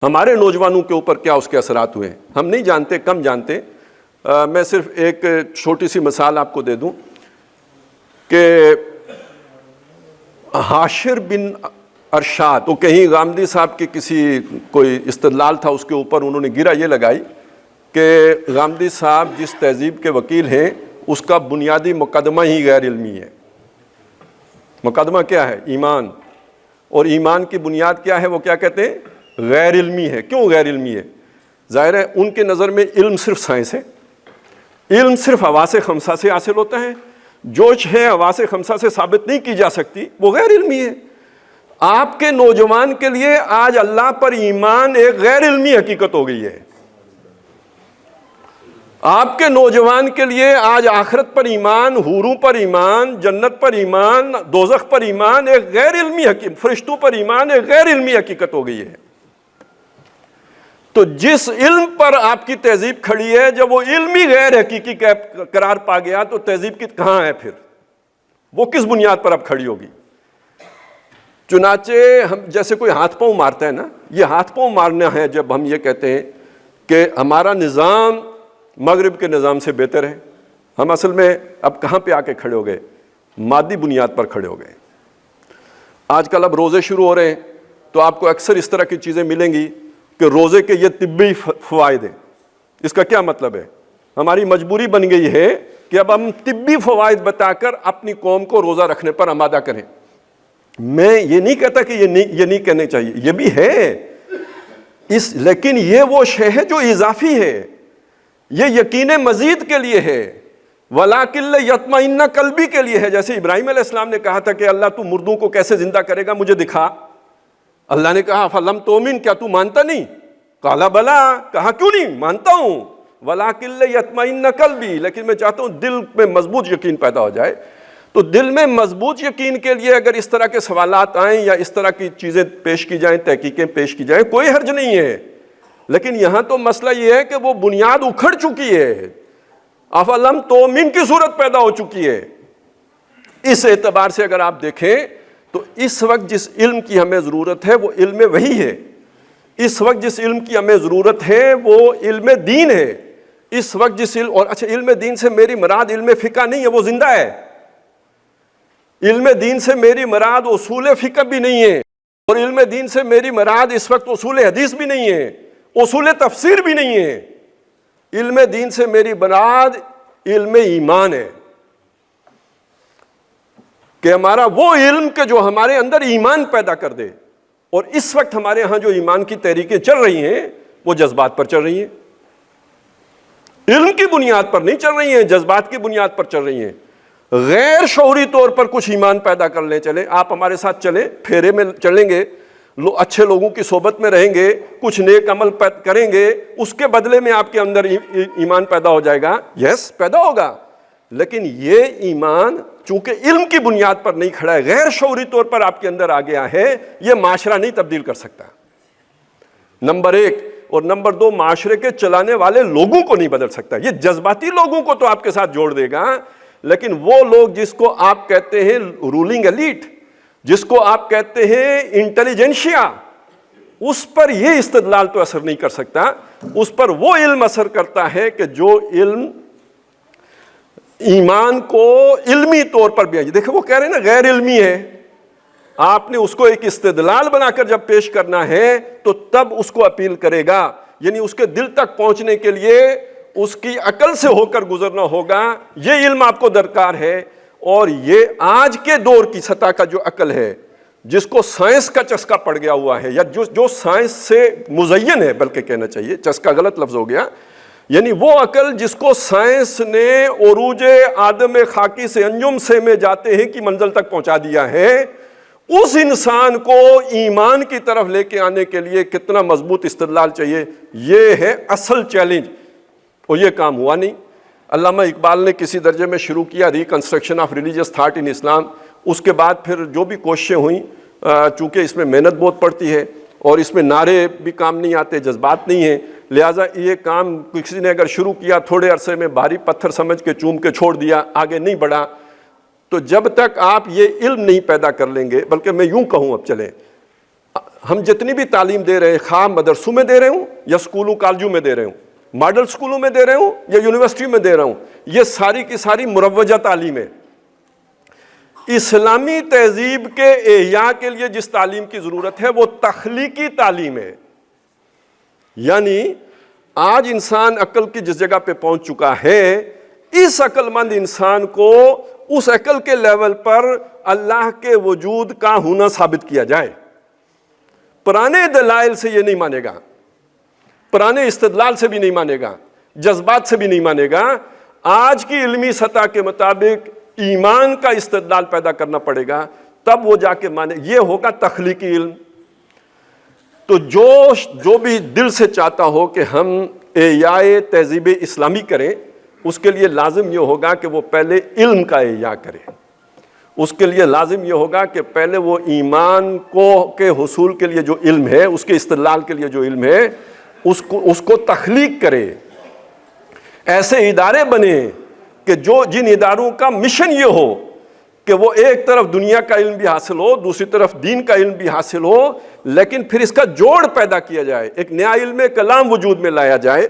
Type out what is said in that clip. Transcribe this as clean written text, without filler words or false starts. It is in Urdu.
ہمارے نوجوانوں کے اوپر کیا اس کے اثرات ہوئے ہیں ہم نہیں جانتے، کم جانتے۔ میں صرف ایک چھوٹی سی مثال آپ کو دے دوں کہ حاشر بن ارشاد، تو کہیں غامدی صاحب کی کسی کوئی استدلال تھا، اس کے اوپر انہوں نے گرا یہ لگائی کہ غامدی صاحب جس تہذیب کے وکیل ہیں اس کا بنیادی مقدمہ ہی غیر علمی ہے۔ مقدمہ کیا ہے؟ ایمان، اور ایمان کی بنیاد کیا ہے؟ وہ کیا کہتے ہیں؟ غیر علمی ہے۔ کیوں غیر علمی ہے؟ ظاہر ہے ان کے نظر میں علم صرف سائنس ہے، علم صرف حواس خمسہ سے حاصل ہوتا ہے، جو ہے حواس خمسہ سے ثابت نہیں کی جا سکتی وہ غیر علمی ہے۔ آپ کے نوجوان کے لیے آج اللہ پر ایمان ایک غیر علمی حقیقت ہو گئی ہے۔ آپ کے نوجوان کے لیے آج آخرت پر ایمان، حوروں پر ایمان، جنت پر ایمان، دوزخ پر ایمان ایک غیر علمی حقیقت، فرشتوں پر ایمان ایک غیر علمی حقیقت ہو گئی ہے۔ تو جس علم پر آپ کی تہذیب کھڑی ہے، جب وہ علمی غیر حقیقی قرار پا گیا تو تہذیب کی کہاں ہے پھر؟ وہ کس بنیاد پر اب کھڑی ہوگی؟ چنانچہ ہم جیسے کوئی ہاتھ پاؤں مارتا ہے نا، یہ ہاتھ پاؤں مارنا ہے جب ہم یہ کہتے ہیں کہ ہمارا نظام مغرب کے نظام سے بہتر ہے۔ ہم اصل میں اب کہاں پہ آ کے کھڑے ہو گئے؟ مادی بنیاد پر کھڑے ہو گئے۔ آج کل اب روزے شروع ہو رہے ہیں تو آپ کو اکثر اس طرح کی چیزیں ملیں گی کہ روزے کے یہ طبی فوائد ہیں۔ اس کا کیا مطلب ہے؟ ہماری مجبوری بن گئی ہے کہ اب ہم طبی فوائد بتا کر اپنی قوم کو روزہ رکھنے پر آمادہ کریں۔ میں یہ نہیں کہتا کہ یہ نہیں کہنے چاہیے، یہ بھی ہے لیکن یہ وہ شے ہے جو اضافی ہے، یہ یقین مزید کے لیے ہے، وَلَٰكِن لِيَطْمَئِنَّ قَلْبِي کے لیے ہے۔ جیسے ابراہیم علیہ السلام نے کہا تھا کہ اللہ تو مردوں کو کیسے زندہ کرے گا، مجھے دکھا۔ اللہ نے کہا فَلَمْ تُؤْمِن، کیا تو مانتا نہیں؟ قَالَ بَلَىٰ، کہا کیوں نہیں، مانتا ہوں، وَلَٰكِن لِيَطْمَئِنَّ قَلْبِي، لیکن میں چاہتا ہوں دل میں مضبوط یقین پیدا ہو جائے۔ تو دل میں مضبوط یقین کے لیے اگر اس طرح کے سوالات آئیں یا اس طرح کی چیزیں پیش کی جائیں، تحقیقیں پیش کی جائیں، کوئی حرج نہیں ہے، لیکن یہاں تو مسئلہ یہ ہے کہ وہ بنیاد اکھڑ چکی ہے، افلم تؤمن کی صورت پیدا ہو چکی ہے۔ اس اعتبار سے اگر آپ دیکھیں تو اس وقت جس علم کی ہمیں ضرورت ہے وہ علم وحی ہے، اس وقت جس علم کی ہمیں ضرورت ہے وہ علم دین ہے، اس وقت جس علم، اور اچھا علم دین سے میری مراد علم فقہ نہیں ہے، وہ زندہ ہے۔ علم دین سے میری مراد اصول فقہ بھی نہیں ہے، اور علم دین سے میری مراد اس وقت اصول حدیث بھی نہیں ہے، اصول تفسیر بھی نہیں ہے۔ علم دین سے میری مراد علم ایمان ہے، کہ ہمارا وہ علم کہ جو ہمارے اندر ایمان پیدا کر دے۔ اور اس وقت ہمارے ہاں جو ایمان کی تحریکیں چل رہی ہیں وہ جذبات پر چل رہی ہیں، علم کی بنیاد پر نہیں چل رہی ہیں، جذبات کی بنیاد پر چل رہی ہیں۔ غیر شعوری طور پر کچھ ایمان پیدا کر لیں، چلیں آپ ہمارے ساتھ چلیں، پھیرے میں چلیں گے، اچھے لوگوں کی صحبت میں رہیں گے، کچھ نیک عمل کریں گے، اس کے بدلے میں آپ کے اندر ایمان پیدا ہو جائے گا۔ یس، پیدا ہوگا، لیکن یہ ایمان چونکہ علم کی بنیاد پر نہیں کھڑا ہے، غیر شعوری طور پر آپ کے اندر آ گیا ہے، یہ معاشرہ نہیں تبدیل کر سکتا، نمبر ایک۔ اور نمبر دو، معاشرے کے چلانے والے لوگوں کو نہیں بدل سکتا۔ یہ جذباتی لوگوں کو تو آپ کے ساتھ جوڑ دے گا، لیکن وہ لوگ جس کو آپ کہتے ہیں رولنگ ایلیٹ، جس کو آپ کہتے ہیں انٹیلیجنشیا، اس پر یہ استدلال تو اثر نہیں کر سکتا۔ اس پر وہ علم اثر کرتا ہے کہ جو علم ایمان کو علمی طور پر بھی، دیکھیں وہ کہہ رہے ہیں نا غیر علمی ہے، آپ نے اس کو ایک استدلال بنا کر جب پیش کرنا ہے تو تب اس کو اپیل کرے گا، یعنی اس کے دل تک پہنچنے کے لیے اس کی عقل سے ہو کر گزرنا ہوگا۔ یہ علم آپ کو درکار ہے، اور یہ آج کے دور کی سطح کا جو عقل ہے، جس کو سائنس کا چسکا پڑ گیا ہوا ہے، یا جو سائنس سے مزین ہے، بلکہ کہنا چاہیے چسکا غلط لفظ ہو گیا، یعنی وہ عقل جس کو سائنس نے عروج آدم خاکی سے انجم سے میں جاتے ہیں کی منزل تک پہنچا دیا ہے، اس انسان کو ایمان کی طرف لے کے آنے کے لیے کتنا مضبوط استدلال چاہیے، یہ ہے اصل چیلنج، اور یہ کام ہوا نہیں۔ علامہ اقبال نے کسی درجے میں شروع کیا reconstruction of religious thought in Islam, اس کے بعد پھر جو بھی کوششیں ہوئیں، چونکہ اس میں محنت بہت پڑتی ہے اور اس میں نعرے بھی کام نہیں آتے، جذبات نہیں ہیں، لہٰذا یہ کام کسی نے اگر شروع کیا تھوڑے عرصے میں بھاری پتھر سمجھ کے چوم کے چھوڑ دیا، آگے نہیں بڑھا۔ تو جب تک آپ یہ علم نہیں پیدا کر لیں گے، بلکہ میں یوں کہوں، اب چلیں ہم جتنی بھی تعلیم دے رہے ہیں، خواہ مدرسوں میں دے رہے ہوں یا اسکولوں کالجوں میں دے رہے ہوں، ماڈل اسکولوں میں دے رہے ہوں یا یونیورسٹی میں دے رہا ہوں، یہ ساری کی ساری مروجہ تعلیم ہے۔ اسلامی تہذیب کے احیاء کے لیے جس تعلیم کی ضرورت ہے وہ تخلیقی تعلیم ہے۔ یعنی آج انسان عقل کی جس جگہ پہ پہنچ چکا ہے، اس عقل مند انسان کو اس عقل کے لیول پر اللہ کے وجود کا ہونا ثابت کیا جائے۔ پرانے دلائل سے یہ نہیں مانے گا، پرانے استدلال سے بھی نہیں مانے گا، جذبات سے بھی نہیں مانے گا۔ آج کی علمی سطح کے مطابق ایمان کا استدلال پیدا کرنا پڑے گا، تب وہ جا کے مانے۔ یہ ہوگا تخلیقی علم۔ تو جو بھی دل سے چاہتا ہو کہ ہم احیاء تہذیب اسلامی کریں، اس کے لیے لازم یہ ہوگا کہ وہ پہلے علم کا احیاء کرے۔ اس کے لیے لازم یہ ہوگا کہ پہلے وہ ایمان کے حصول کے لیے جو علم ہے، اس کے استدلال کے لیے جو علم ہے، اس کو تخلیق کرے۔ ایسے ادارے بنے کہ جن اداروں کا مشن یہ ہو کہ وہ ایک طرف دنیا کا علم بھی حاصل ہو، دوسری طرف دین کا علم بھی حاصل ہو، لیکن پھر اس کا جوڑ پیدا کیا جائے، ایک نیا علم کلام وجود میں لایا جائے۔